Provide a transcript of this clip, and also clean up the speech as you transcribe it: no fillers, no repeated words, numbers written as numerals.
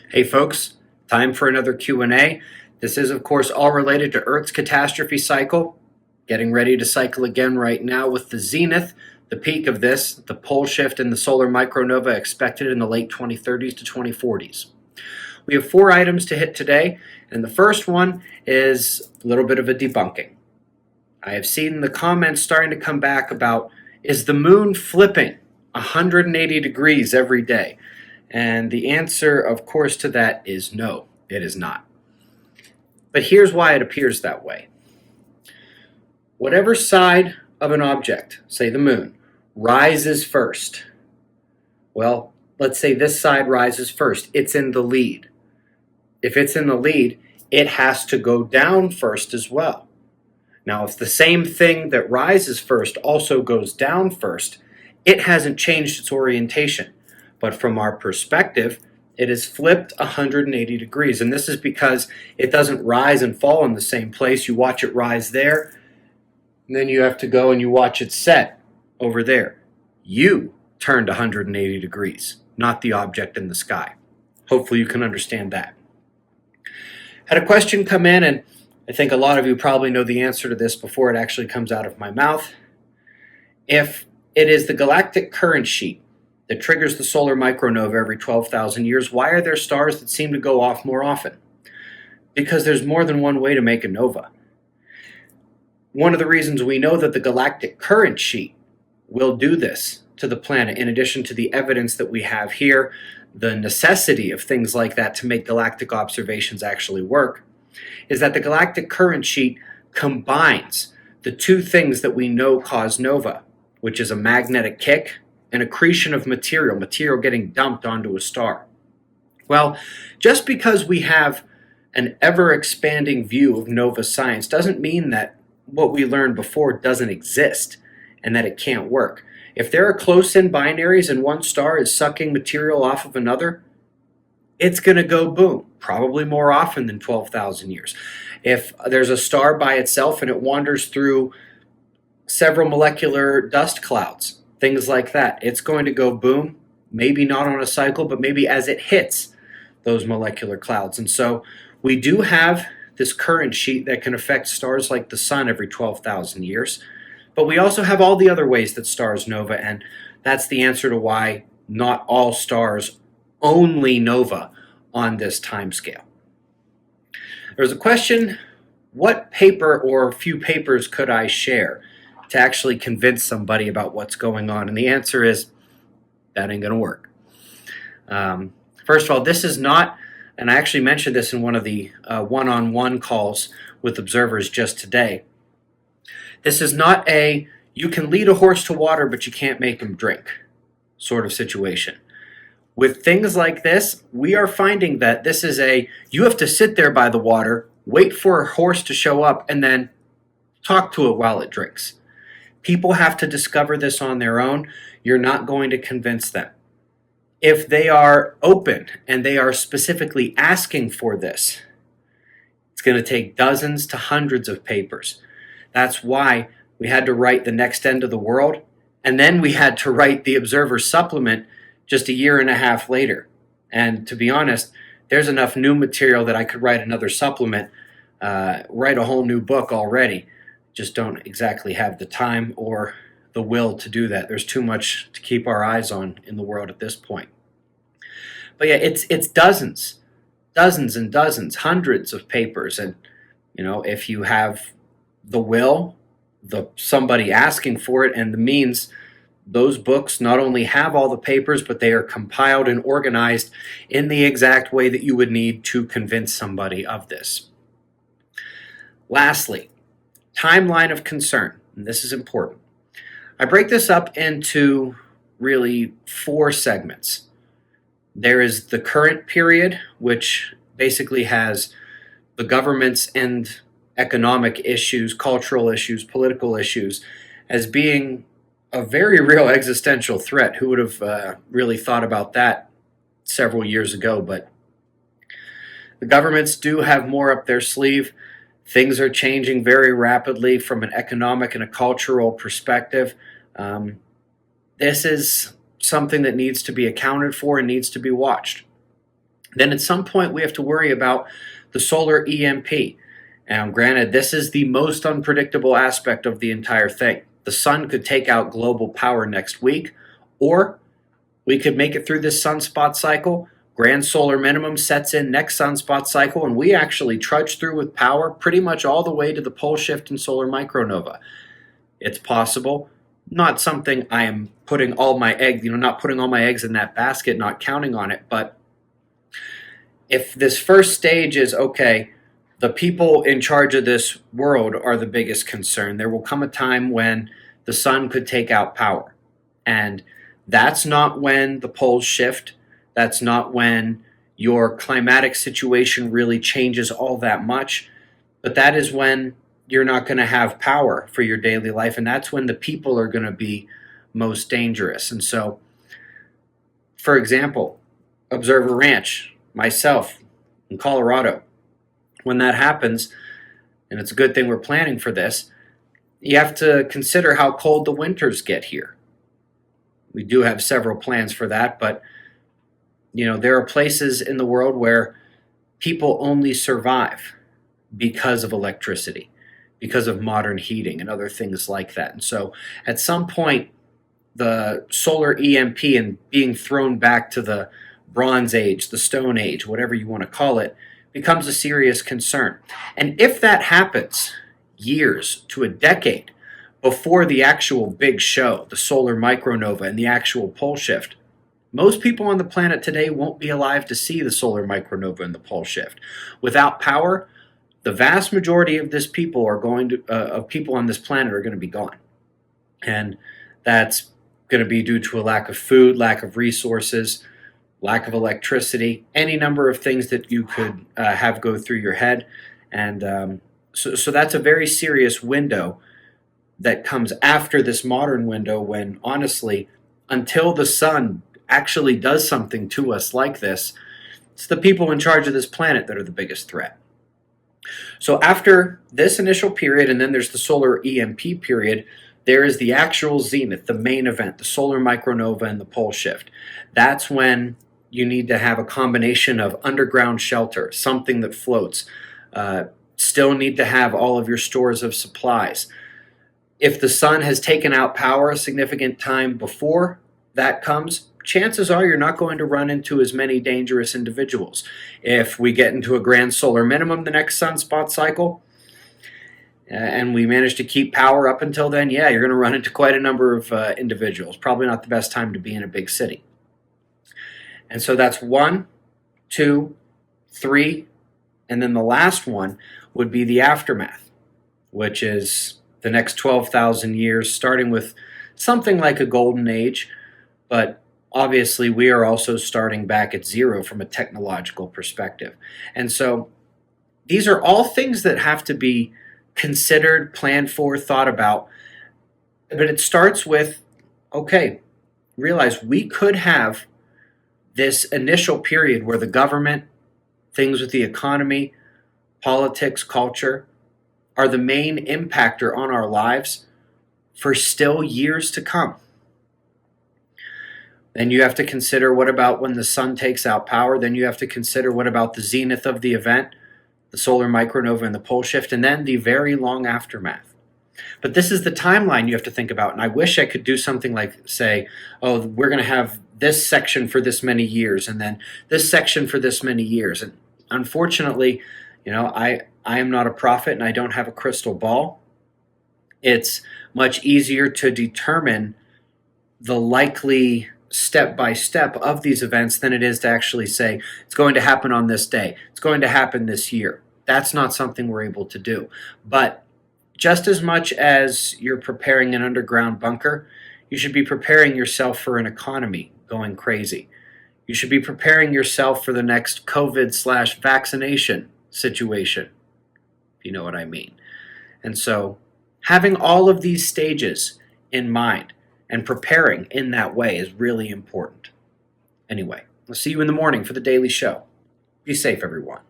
Hey folks, time for another Q&A. This is of course all related to Earth's catastrophe cycle. Getting ready to cycle again right now with the zenith, the peak of this, the pole shift in the solar micronova expected in the late 2030s to 2040s. We have 4 items to hit today, and the first one is a little bit of a debunking. I have seen the comments starting to come back about, is the moon flipping 180 degrees every day? And the answer, of course, to that is no, it is not. But here's why it appears that way. Whatever side of an object, say the moon, rises first, well, let's say this side rises first, it's in the lead. If it's in the lead, it has to go down first as well. Now, if the same thing that rises first also goes down first, it hasn't changed its orientation. But from our perspective, it is flipped 180 degrees. And this is because it doesn't rise and fall in the same place. You watch it rise there, and then you have to go and you watch it set over there. You turned 180 degrees, not the object in the sky. Hopefully you can understand that. Had a question come in, and I think a lot of you probably know the answer to this before it actually comes out of my mouth. If it is the galactic current sheet that triggers the solar micronova every 12,000 years, why are there stars that seem to go off more often? Because there's more than one way to make a nova. One of the reasons we know that the galactic current sheet will do this to the planet, in addition to the evidence that we have here, the necessity of things like that to make galactic observations actually work, is that the galactic current sheet combines the two things that we know cause nova, which is a magnetic kick and accretion of material getting dumped onto a star. Well, just because we have an ever-expanding view of nova science doesn't mean that what we learned before doesn't exist and that it can't work. If there are close-in binaries and one star is sucking material off of another, it's going to go boom, probably more often than 12,000 years. If there's a star by itself and it wanders through several molecular dust clouds, things like that, it's going to go boom, maybe not on a cycle, but maybe as it hits those molecular clouds. And so we do have this current sheet that can affect stars like the sun every 12,000 years, but we also have all the other ways that stars nova, and that's the answer to why not all stars only nova on this time scale. There's a question, what paper or few papers could I share to actually convince somebody about what's going on? And the answer is, that ain't going to work. First of all, this is not, and I actually mentioned this in one of the one-on-one calls with observers just today, this is not a, you can lead a horse to water, but you can't make him drink sort of situation. With things like this, we are finding that this is a, you have to sit there by the water, wait for a horse to show up, and then talk to it while it drinks. People have to discover this on their own. You're not going to convince them. If they are open and they are specifically asking for this, it's going to take dozens to hundreds of papers. That's why we had to write The Next End of the World, and then we had to write the Observer Supplement just a year and a half later. And to be honest, there's enough new material that I could write another supplement, write a whole new book already. Just don't exactly have the time or the will to do that. There's too much to keep our eyes on in the world at this point. But yeah, it's dozens and dozens, hundreds of papers. And if you have the will, somebody asking for it, and the means, those books not only have all the papers, but they are compiled and organized in the exact way that you would need to convince somebody of this. Lastly, timeline of concern, and this is important. I break this up into really 4 segments. There is the current period, which basically has the governments and economic issues, cultural issues, political issues, as being a very real existential threat. Who would have really thought about that several years ago? But the governments do have more up their sleeve. Things are changing very rapidly from an economic and a cultural perspective. This is something that needs to be accounted for and needs to be watched. Then at some point we have to worry about the solar EMP. Now, granted, this is the most unpredictable aspect of the entire thing. The sun could take out global power next week, or we could make it through this sunspot cycle. Grand solar minimum sets in next sunspot cycle, and we actually trudge through with power pretty much all the way to the pole shift and solar micronova. It's possible. Not something I am putting all my eggs, not putting all my eggs in that basket, not counting on it. But if this first stage is okay, the people in charge of this world are the biggest concern. There will come a time when the sun could take out power. And that's not when the poles shift. That's not when your climatic situation really changes all that much. But that is when you're not going to have power for your daily life. And that's when the people are going to be most dangerous. And so, for example, Observer Ranch, myself in Colorado, when that happens, and it's a good thing we're planning for this, you have to consider how cold the winters get here. We do have several plans for that, but there are places in the world where people only survive because of electricity, because of modern heating and other things like that. And so at some point, the solar EMP and being thrown back to the Bronze Age, the Stone Age, whatever you want to call it, becomes a serious concern. And if that happens years to a decade before the actual big show, the solar micronova and the actual pole shift, most people on the planet today won't be alive to see the solar micronova and the pole shift. Without power, the vast majority of people on this planet are going to be gone. And that's going to be due to a lack of food, lack of resources, lack of electricity, any number of things that you could have go through your head. And so that's a very serious window that comes after this modern window when, honestly, until the sun actually does something to us like this, it's the people in charge of this planet that are the biggest threat. So after this initial period, and then there's the solar EMP period, there is the actual zenith, the main event, the solar micronova and the pole shift. That's when you need to have a combination of underground shelter, something that floats, still need to have all of your stores of supplies. If the sun has taken out power a significant time before that comes, chances are you're not going to run into as many dangerous individuals. If we get into a grand solar minimum the next sunspot cycle, and we manage to keep power up until then, yeah, you're going to run into quite a number of individuals. Probably not the best time to be in a big city. And so that's 1, 2, 3, and then the last one would be the aftermath, which is the next 12,000 years, starting with something like a golden age, but obviously we are also starting back at zero from a technological perspective. And so these are all things that have to be considered, planned for, thought about. But it starts with, okay, realize we could have this initial period where the government, things with the economy, politics, culture, are the main impactor on our lives for still years to come. Then you have to consider, what about when the sun takes out power? Then you have to consider, what about the zenith of the event, the solar micronova and the pole shift, and then the very long aftermath. But this is the timeline you have to think about. And I wish I could do something like say, oh, we're going to have this section for this many years and then this section for this many years. And unfortunately, I am not a prophet and I don't have a crystal ball. It's much easier to determine the likely step by step of these events than it is to actually say it's going to happen on this day, it's going to happen this year. That's not something we're able to do. But just as much as you're preparing an underground bunker, you should be preparing yourself for an economy going crazy. You should be preparing yourself for the next COVID/vaccination situation, if you know what I mean. And so having all of these stages in mind and preparing in that way is really important. Anyway, I'll see you in the morning for the daily show. Be safe, everyone.